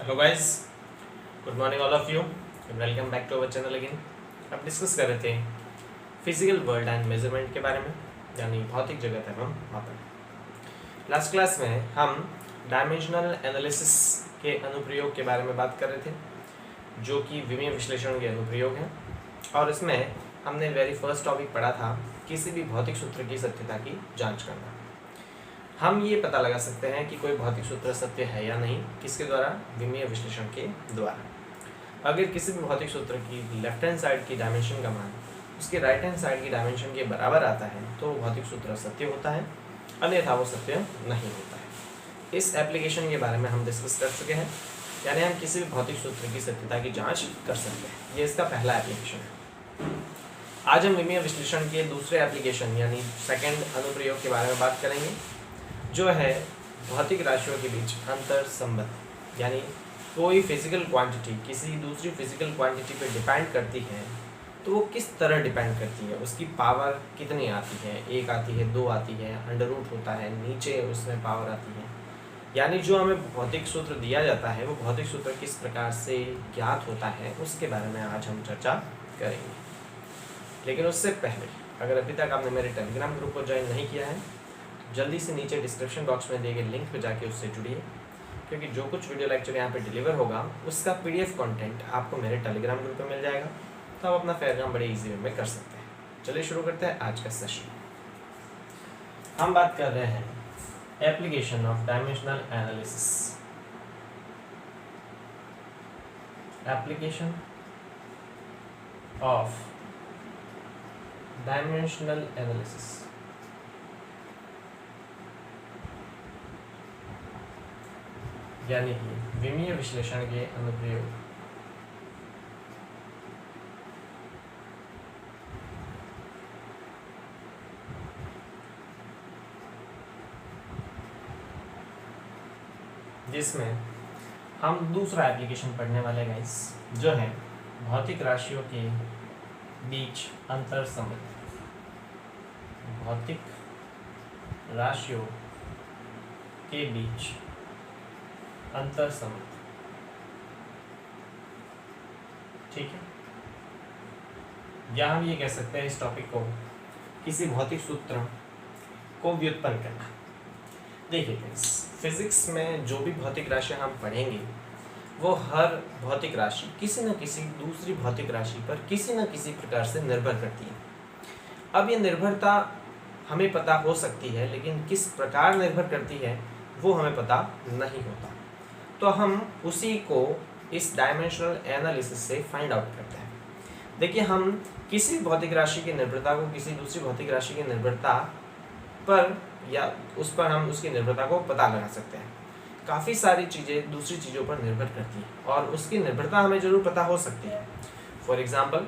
Hello guys, good morning all of you. Welcome back to our channel again. अब discuss कर रहे थे physical world and measurement के बारे में, यानी भौतिक जगत एवं मापन। लास्ट क्लास में हम डायमेंशनल एनालिसिस के अनुप्रयोग के बारे में बात कर रहे थे, जो कि विमीय विश्लेषण के अनुप्रयोग हैं। और इसमें हमने वेरी फर्स्ट टॉपिक पढ़ा था किसी भी भौतिक सूत्र की सत्यता की जाँच करना। हम ये पता लगा सकते हैं कि कोई भौतिक सूत्र सत्य है या नहीं, किसके द्वारा? विमीय विश्लेषण के द्वारा। अगर किसी भी भौतिक सूत्र की लेफ्ट हैंड साइड की डायमेंशन का मान उसके राइट हैंड साइड की डायमेंशन के बराबर आता है तो भौतिक सूत्र सत्य होता है, अन्यथा वो सत्य नहीं होता है। इस एप्लीकेशन के बारे में हम डिस्कस कर चुके हैं, यानी हम किसी भी भौतिक सूत्र की सत्यता की जाँच कर सकते हैं। ये इसका पहला एप्लीकेशन है। आज हम विमीय विश्लेषण के दूसरे एप्लीकेशन यानी सेकेंड अनुप्रयोग के बारे में बात करेंगे, जो है भौतिक राशियों के बीच अंतर संबंध। यानी कोई फिजिकल क्वांटिटी किसी दूसरी फिजिकल क्वांटिटी पर डिपेंड करती है तो वो किस तरह डिपेंड करती है, उसकी पावर कितनी आती है, 1 आती है, 2 आती है, अंडर रूट होता है, नीचे उसमें पावर आती है। यानी जो हमें भौतिक सूत्र दिया जाता है वो भौतिक सूत्र किस प्रकार से ज्ञात होता है, उसके बारे में आज हम चर्चा करेंगे। लेकिन उससे पहले अगर अभी तक आपने मेरे टेलीग्राम ग्रुप को ज्वाइन नहीं किया है, जल्दी से नीचे डिस्क्रिप्शन बॉक्स में दिए गए लिंक पे जाके उससे जुड़िए, क्योंकि जो कुछ वीडियो लेक्चर यहाँ पे डिलीवर होगा उसका पीडीएफ कंटेंट आपको मेरे टेलीग्राम ग्रुप पे मिल जाएगा, तो आप अपना फेयर बड़े इजी वे में कर सकते हैं। चलिए शुरू करते हैं आज का सेशन। हम बात कर रहे हैं application of dimensional analysis. Application of dimensional analysis. यानी कि विमीय विश्लेषण के अनुप्रयोग। जिसमें हम दूसरा एप्लीकेशन पढ़ने वाले गाइस, जो है भौतिक राशियों के बीच अंतर संबंध। भौतिक राशियों के बीच अंतर संबंध, ठीक है। या हम ये कह सकते हैं इस टॉपिक को किसी भौतिक सूत्र को व्युत्पन्न करना। देखिए फिजिक्स में जो भी भौतिक राशि हम पढ़ेंगे वो हर भौतिक राशि किसी न किसी दूसरी भौतिक राशि पर किसी न किसी प्रकार से निर्भर करती है। अब ये निर्भरता हमें पता हो सकती है, लेकिन किस प्रकार निर्भर करती है वो हमें पता नहीं होता। तो हम उसी को इस डायमेंशनल एनालिसिस से फाइंड आउट करते हैं। देखिए, हम किसी भौतिक राशि की निर्भरता को किसी दूसरी भौतिक राशि की निर्भरता पर या उस पर हम उसकी निर्भरता को पता लगा सकते हैं। काफ़ी सारी चीज़ें दूसरी चीज़ों पर निर्भर करती हैं और उसकी निर्भरता हमें ज़रूर पता हो सकती है। फॉर एग्ज़ाम्पल,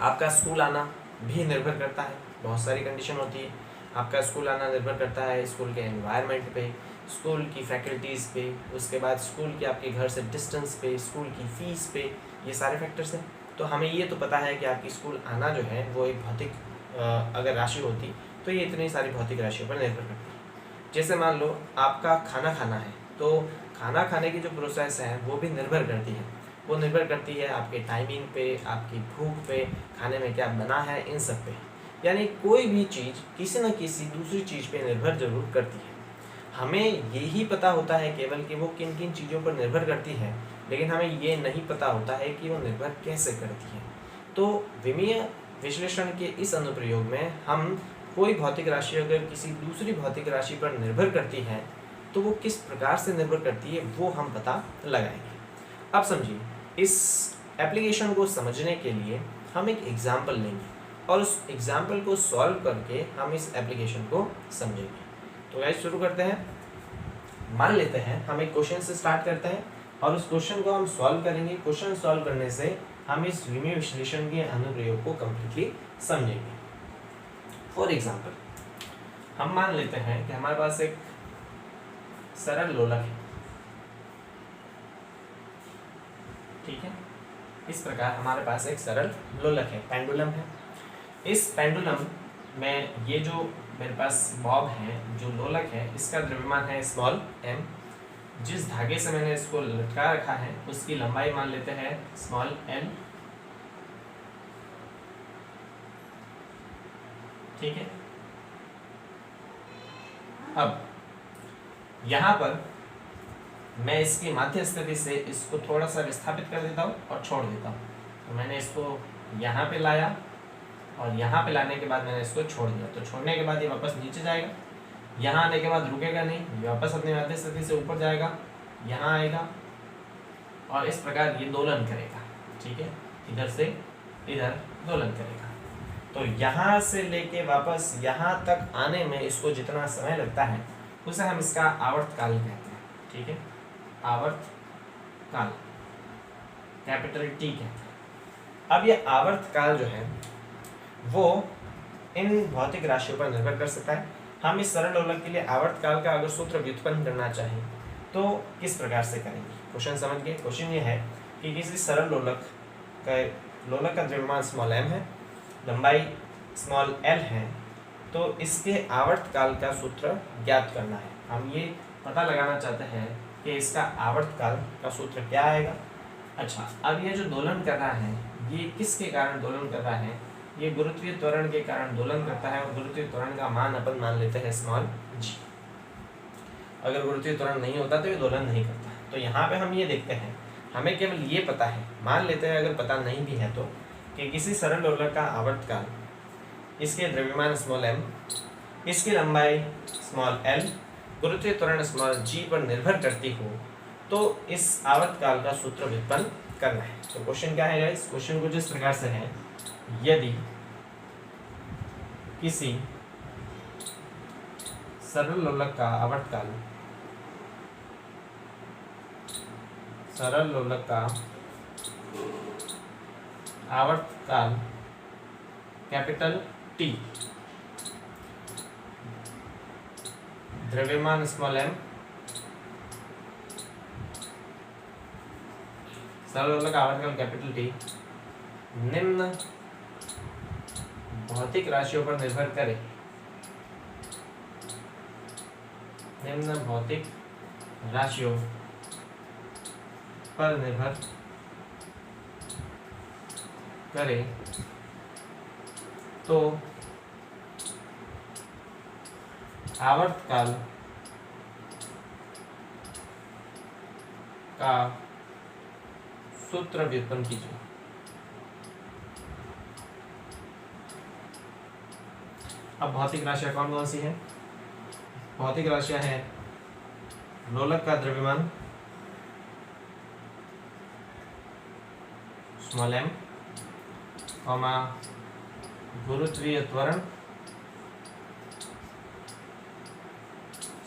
आपका स्कूल आना भी निर्भर करता है। बहुत सारी कंडीशन होती है। आपका स्कूल आना निर्भर करता है स्कूल के एनवायरनमेंट पे, स्कूल की फैकल्टीज़ पे, उसके बाद स्कूल के आपके घर से डिस्टेंस पे, स्कूल की फ़ीस पे, ये सारे फैक्टर्स हैं। तो हमें ये तो पता है कि आपकी स्कूल आना जो है वो एक भौतिक अगर राशि होती तो ये इतनी सारी भौतिक राशियों पर निर्भर करती है। जैसे मान लो आपका खाना खाना है, तो खाना खाने की जो प्रोसेस है वो भी निर्भर करती है। वो निर्भर करती है आपके टाइमिंग पे, आपकी भूख पे, खाने में क्या बना है, इन सब पे। यानी कोई भी चीज़ किसी न किसी दूसरी चीज़ पे निर्भर जरूर करती है। हमें यही पता होता है केवल कि वो किन किन चीज़ों पर निर्भर करती है, लेकिन हमें ये नहीं पता होता है कि वो निर्भर कैसे करती है। तो विमीय विश्लेषण के इस अनुप्रयोग में हम कोई भौतिक राशि अगर किसी दूसरी भौतिक राशि पर निर्भर करती है तो वो किस प्रकार से निर्भर करती है वो हम पता लगाएंगे। अब समझिए, इस एप्लीकेशन को समझने के लिए हम एक एग्जाम्पल लेंगे और उस एग्जाम्पल को सॉल्व करके हम इस एप्लीकेशन को समझेंगे। तो गाइस शुरू करते हैं। मान लेते हैं हम एक क्वेश्चन से स्टार्ट करते हैं और उस क्वेश्चन को हम सॉल्व करेंगे। क्वेश्चन सॉल्व करने से हम इस विमीय विश्लेषण के अनुप्रयोग को कम्प्लीटली समझेंगे। फॉर एग्जाम्पल, हम मान लेते हैं कि हमारे पास एक सरल लोलक है, ठीक है। इस प्रकार हमारे पास एक सरल लोलक है, पेंडुलम है। इस पेंडुलम में ये जो मेरे पास बॉब है, जो लोलक है, इसका द्रव्यमान है स्मॉल m जिस धागे से मैंने इसको लटका रखा है उसकी लंबाई मान लेते हैं स्मॉल l, ठीक है। अब यहां पर मैं इसकी माध्य स्थिति से इसको थोड़ा सा विस्थापित कर देता हूँ और छोड़ देता हूँ। तो मैंने इसको यहाँ पे लाया और यहाँ पे लाने के बाद मैंने इसको छोड़ दिया, तो छोड़ने के बाद ये वापस नीचे जाएगा, यहाँ आने के बाद रुकेगा नहीं, ये वापस अपनी माध्य स्थिति से ऊपर जाएगा, यहाँ आएगा और इस प्रकार ये दोलन करेगा, ठीक है। इधर से इधर दोलन करेगा। तो यहाँ से लेके वापस यहाँ तक आने में इसको जितना समय लगता है उसे हम इसका आवर्त काल कहते हैं, ठीक है। आवर्त काल कैपिटल टी कहते हैं। अब ये आवर्त काल जो है वो इन भौतिक राशियों पर निर्भर कर सकता है। हम इस सरल लोलक के लिए आवर्त काल का अगर सूत्र व्युत्पन्न करना चाहें तो किस प्रकार से करेंगे। क्वेश्चन समझ गए। क्वेश्चन ये है कि किसी सरल लोलक का द्रव्यमान स्मॉल m है, लंबाई स्मॉल l है, तो इसके आवर्त काल का सूत्र ज्ञात करना है। हम ये पता लगाना चाहते हैं कि इसका आवर्त काल का सूत्र क्या आएगा। अच्छा, अब ये जो दोलन कर रहा है ये किसके कारण दोलन कर रहा है, ये गुरुत्वीय त्वरण के कारण दोलन करता है और गुरुत्वीय त्वरण का मान अपन मान लेते हैं स्मॉल g। अगर गुरुत्वीय त्वरण नहीं होता तो ये दोलन नहीं करता। तो यहाँ पे हम ये देखते हैं, हमें केवल ये पता है, मान लेते हैं अगर पता नहीं भी है तो, कि किसी सरल लोलक का आवर्त काल, इसके द्रव्यमान स्मॉल m, इसकी लंबाई स्मॉल l, गुरुत्वीय त्वरण स्मॉल g पर निर्भर करती हो तो इस आवर्त काल का सूत्र व्युत्पन्न करना है। तो क्वेश्चन क्या है गाइस, क्वेश्चन कुछ इस प्रकार से है, यदि किसी सरल लोलक का आवर्त काल, सरल लोलक का आवर्त काल कैपिटल T, द्रव्यमान स्मॉल m, सरल लोलक का आवर्त काल कैपिटल T निम्न भौतिक राशियों पर निर्भर करे, निम्न भौतिक राशियों पर निर्भर करे तो आवर्त काल का सूत्र व्युत्पन्न कीजिए। अब भौतिक राशियां कौन कौन सी हैं? भौतिक राशियां हैं लोलक का द्रव्यमान स्मॉल m, गुरुत्वीय त्वरण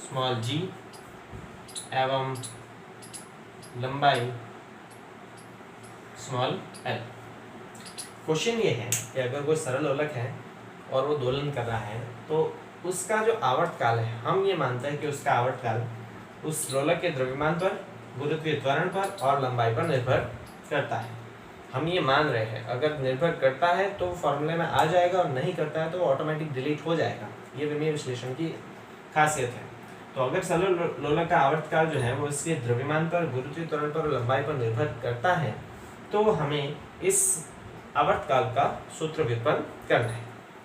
स्मॉल g एवं लंबाई स्मॉल l। क्वेश्चन ये है कि अगर कोई सरल लोलक है और वो दोलन कर रहा है तो उसका जो आवर्त काल है, हम ये मानते हैं कि उसका आवर्त काल उस लोलक के द्रव्यमान पर, गुरुत्वीय त्वरण पर और लंबाई पर निर्भर करता है। हम ये मान रहे हैं, अगर निर्भर करता है तो फॉर्मूले में आ जाएगा और नहीं करता है तो ऑटोमेटिक डिलीट हो जाएगा। ये विमीय विश्लेषण की खासियत है। तो अगर सरल लोलक का आवर्त काल जो है वो इसके द्रव्यमान पर, गुरुत्वीय त्वरण पर और लंबाई पर निर्भर करता है तो हमें इस आवर्त काल का सूत्र व्युत्पन्न करना है।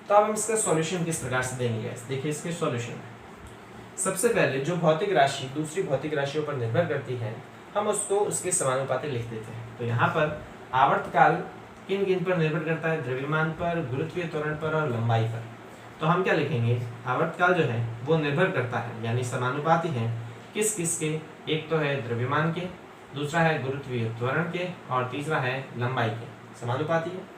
तो अब हम इसका सॉल्यूशन किस प्रकार से देंगे। देखिए इसके सॉल्यूशन में सबसे पहले जो भौतिक राशि दूसरी भौतिक राशियों पर निर्भर करती है हम उसको उसके समानुपाती लिख देते हैं। तो यहाँ पर आवर्त काल किन किन पर निर्भर करता है, द्रव्यमान पर, गुरुत्वीय त्वरण पर और लंबाई पर। तो हम क्या लिखेंगे, आवर्त काल जो है वो निर्भर करता है यानी समानुपाती है किस किस के, एक तो है द्रव्यमान के, दूसरा है गुरुत्वीय त्वरण के और तीसरा है लंबाई के, समानुपाती है।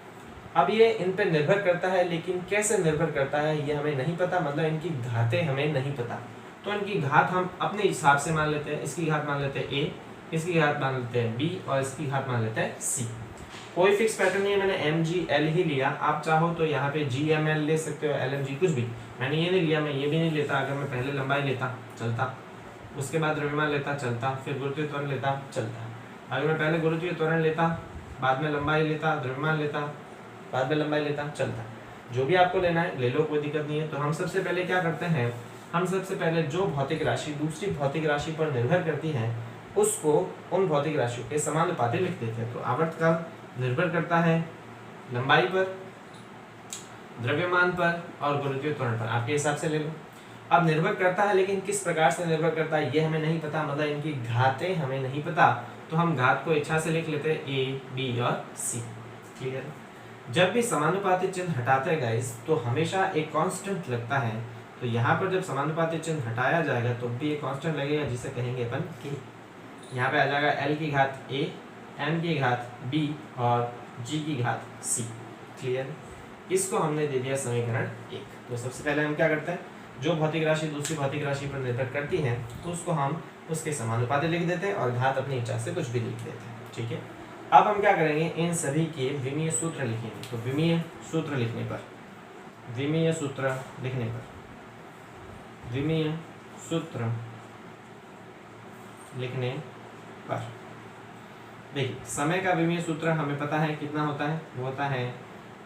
अब ये इन पर निर्भर करता है, लेकिन कैसे निर्भर करता है ये हमें नहीं पता, मतलब इनकी घातें हमें नहीं पता। तो इनकी घात हम अपने हिसाब से मान लेते हैं। इसकी घात मान लेते हैं a, इसकी घात मान लेते हैं b और इसकी घात मान लेते हैं c। कोई फिक्स पैटर्न नहीं है, मैंने mg l ही लिया। आप चाहो तो यहाँ पे gml ले सकते हो, lmg कुछ भी। मैंने ये नहीं लिया, मैं ये भी नहीं लेता। अगर मैं पहले लंबाई लेता चलता, उसके बाद द्रव्यमान लेता चलता, फिर गुरुत्वीय त्वरण लेता चलता। अगर मैं पहले गुरुत्वीय त्वरण लेता, बाद में लंबाई लेता, द्रव्यमान लेता, बाद में लंबाई लेता, चलता। जो भी आपको लेना है ले लो, कोई दिक्कत नहीं है। तो हम सबसे पहले क्या करते हैं, हम सबसे पहले जो भौतिक राशि दूसरी भौतिक राशि पर निर्भर करती है उसको उन भौतिक राशियों के समानुपाती लिख देते हैं। तो आवर्त काल निर्भर करता है लंबाई पर, द्रव्यमान पर और गुरुत्वीय त्वरण पर, आपके हिसाब से ले लो। अब निर्भर करता है, लेकिन किस प्रकार से निर्भर करता है ये हमें नहीं पता, मतलब इनकी घातें हमें नहीं पता, तो हम घात को इच्छा से लिख लेते हैं ए, बी और सी। क्लियर? जब भी समानुपाती चिन्ह हटाते हैं गाइस तो हमेशा एक कांस्टेंट लगता है। तो यहाँ पर जब समानुपाती चिन्ह हटाया जाएगा तो भी एक कांस्टेंट लगेगा जिसे कहेंगे अपन के। यहाँ पे आ जाएगा एल की घात ए, एम की घात बी और जी की घात सी। क्लियर? इसको हमने दे दिया समीकरण 1। तो सबसे पहले हम क्या करते हैं, जो भौतिक राशि दूसरी भौतिक राशि पर निर्भर करती है तो उसको हम उसके समानुपाती लिख देते हैं और घात अपनी इच्छा से कुछ भी लिख देते हैं। ठीक है, अब हम क्या करेंगे, इन सभी के विमीय सूत्र लिखेंगे। तो विमीय सूत्र लिखने पर, विमीय सूत्र लिखने पर, विमीय सूत्र लिखने पर देखिए, समय का विमीय सूत्र हमें पता है कितना होता है, वो होता है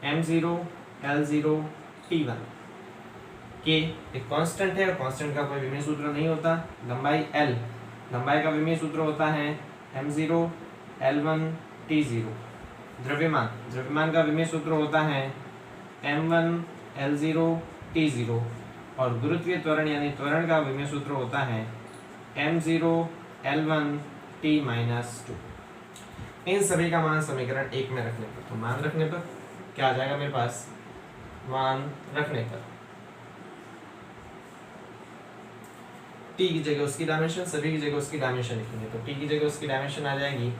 m0 l0 t1 के एक कांस्टेंट है और कांस्टेंट का कोई विमीय सूत्र नहीं होता। लंबाई l, लंबाई का विमीय सूत्र होता है m0 l1 t0। द्रव्यमान, द्रव्यमान का विमीय सूत्र होता है m1 l0 t0 और गुरुत्वीय त्वरण यानी त्वरण का विमीय सूत्र होता है m0 l1 t-2। इन सभी का मान समीकरण 1 में रखने पर, तो मान रखने पर क्या आ जाएगा मेरे पास, मान रखने पर t की जगह उसकी डायमेंशन, सभी की जगह उसकी डायमेंशन लिखेंगे। तो t की जगह उसकी डायमेंशन आ जाएगी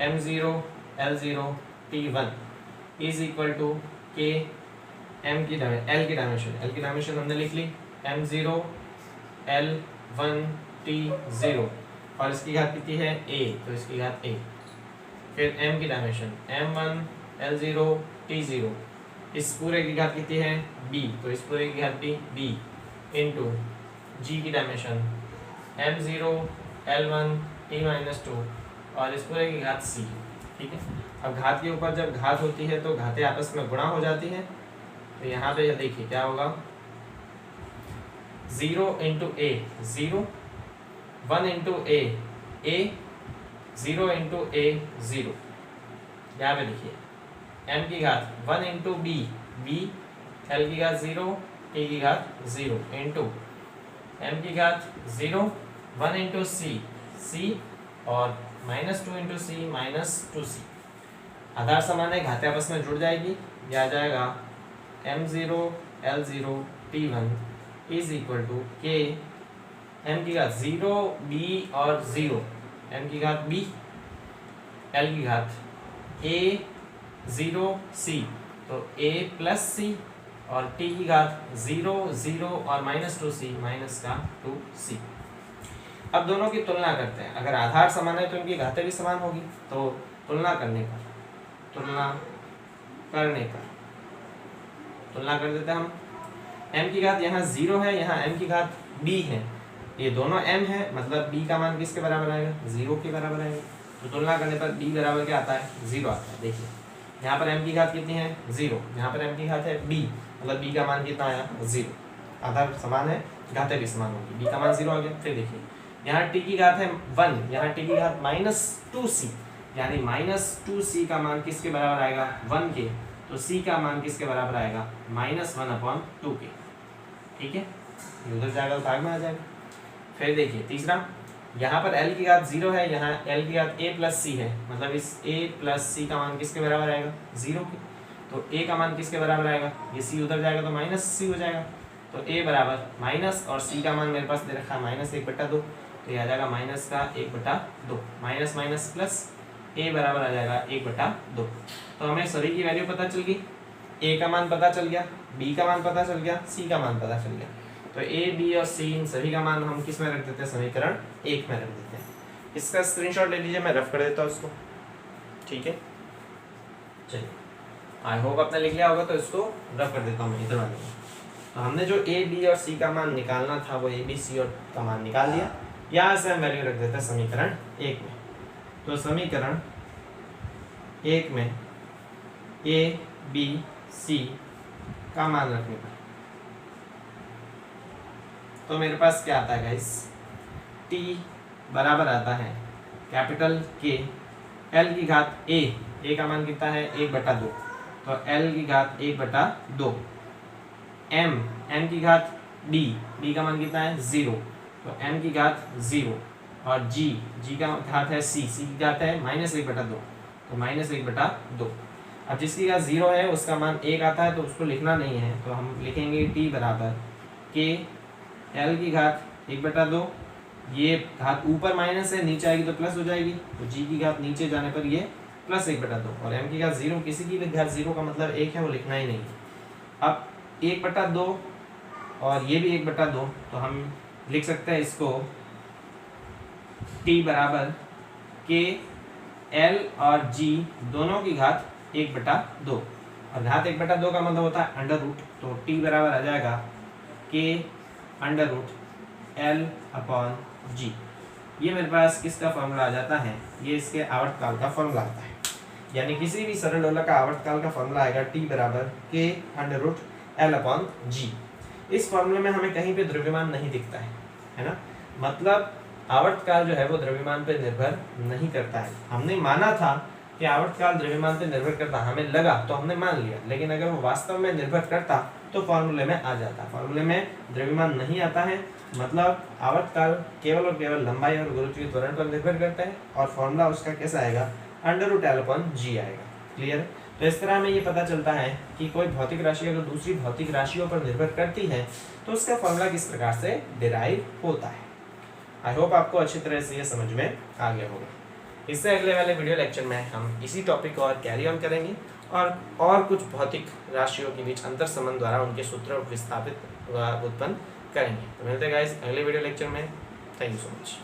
m0 l0 t1 is equal to k m की l की डायमेंशन, l की डायमेंशन हमने लिख ली m0 l1 t0 और इसकी घात कितनी है a, तो इसकी घात a। फिर m की डायमेंशन m1 l0 t0, इस पूरे की घात कितनी है b, तो इस पूरे की घात b इनटू g की डायमेंशन m0 l1 t-2 और इस पूरे की घात c। ठीक है, अब घात के ऊपर जब घात होती है तो घातें आपस में गुणा हो जाती हैं। तो यहाँ पे देखिए क्या होगा, 0 into a 0, 1 into a a, 0 into a 0। यहाँ पे देखिए m की घात 1 इंटू b b, l की घात 0 t की घात 0 इंटू m की घात 0, 1 इंटू c c और -2 इंटू c -2c। आधार समान है, घातें आपस में जुड़ जाएगी, यह आ जाएगा m0 l0 t1 is equal to k m की घात 0 b और 0, m की घात b, l की घात a 0 c, तो a प्लस c और t की घात 0 0 और -2c -2c। अब दोनों की तुलना करते हैं, अगर आधार समान है तो इनकी घातें भी समान होगी। तो तुलना करने पर, तुलना कर देते हैं हम। m की घात यहाँ 0 है, यहाँ m की घात b है, ये दोनों m है, मतलब b का मान किसके बराबर आएगा, 0 के बराबर आएगा। तो तुलना करने पर b बराबर क्या आता है, 0 आता है। देखिए यहाँ पर m की घात कितनी है 0, यहाँ पर m की घात है b, मतलब b का मान कितना आया 0। आधार समान है, घातें भी समान होगी, b का मान 0 आ गया। फिर देखिए यहाँ t की घात है 1, यहाँ t की घात -2c, यानी -2c का मान किसके बराबर आएगा 1 के, तो c का मान किसके बराबर आएगा -1/2 के। ठीक है, उधर जाएगा तो भाग में आ जाएगा। फिर देखिए तीसरा, यहाँ पर l की घात 0 है, यहाँ l की घात a प्लस c है, मतलब इस a प्लस c का मान किसके बराबर आएगा 0 के। तो a का मान किसके बराबर आएगा, ये c उधर जाएगा तो -c हो जाएगा। तो a बराबर माइनस और c का मान मेरे पास दे रखा है -1/2, तो ये आ जाएगा -1/2, माइनस माइनस प्लस a बराबर आ जाएगा 1/2। तो हमें सभी की वैल्यू पता चल गई, a का मान पता चल गया, b का मान पता चल गया, c का मान पता चल गया। तो a b और c इन सभी का मान हम किस में रख देते हैं, समीकरण 1 में रख देते हैं। इसका स्क्रीनशॉट ले लीजिए, मैं रफ कर देता हूँ उसको। ठीक है, चलिए आई होप आपने लिख लिया होगा, तो इसको रफ कर देता हूँ मैं इधर वाले में। तो हमने जो a b और c का मान निकालना था वो a b c और का मान निकाल लिया। यहाँ से हम वैल्यू रख देते हैं समीकरण 1 में। तो समीकरण 1 में a b c का मान रखने पर तो मेरे पास क्या आता है गाइस, t बराबर आता है कैपिटल K L की घात a का मान कितना है 1/2, तो L की घात 1/2, m की घात d का मान कितना है 0, तो m की घात 0, और g का घात है c की घात है -1/2, तो -1/2। अब जिसकी घात 0 है उसका मान 1 आता है, तो उसको लिखना नहीं है, तो हम लिखेंगे t बराबर K L की घात 1/2, ये घात ऊपर माइनस है, नीचे आएगी तो प्लस हो जाएगी, तो g की घात नीचे जाने पर ये +1/2, और m की घात 0, किसी की भी घात 0 का मतलब 1 है, वो लिखना ही नहीं है। अब 1/2 और ये भी 1/2, तो हम लिख सकते हैं इसको t बराबर K L और g दोनों की घात 1/2, और घात 1/2 का मतलब होता है अंडर रूट, तो t बराबर आ जाएगा K √L/g। ये मेरे पास किसका फॉर्मूला आ जाता है, ये इसके आवर्तकाल का फॉर्मूला आता है, यानी किसी भी सरल दोलक का आवर्तकाल का फॉर्मूला आएगा t बराबर K √L/g। इस फॉर्मूले में हमें कहीं पे द्रव्यमान नहीं दिखता है ना, मतलब आवर्तकाल जो है वो द्रव्यमान पे निर्भर नहीं करता है। हमने माना था कि आवर्तकाल द्रव्यमान पे निर्भर करता, हमें लगा तो हमने मान लिया, लेकिन अगर वो वास्तव में निर्भर करता तो फॉर्मूले में आ जाता। फॉर्मूले में द्रव्यमान नहीं आता है, मतलब आवर्तकाल केवल और केवल लंबाई और गुरुत्वीय त्वरण पर निर्भर करता है, और फॉर्मूला उसका कैसा आएगा, √L/g आएगा। क्लियर? तो इस तरह हमें ये पता चलता है कि कोई भौतिक राशि अगर दूसरी भौतिक राशियों पर निर्भर करती है तो उसका फॉर्मूला किस प्रकार से डिराइव होता है। आई होप आपको अच्छी तरह से ये समझ में आ गया होगा। इससे अगले वाले वीडियो लेक्चर में हम इसी टॉपिक को और कैरी ऑन करेंगे और कुछ भौतिक राशियों के बीच अंतर संबंध द्वारा उनके सूत्र विस्थापित उत्पन्न करेंगे। तो मिलते हैं गाइस अगले वीडियो लेक्चर में। Thank you so much.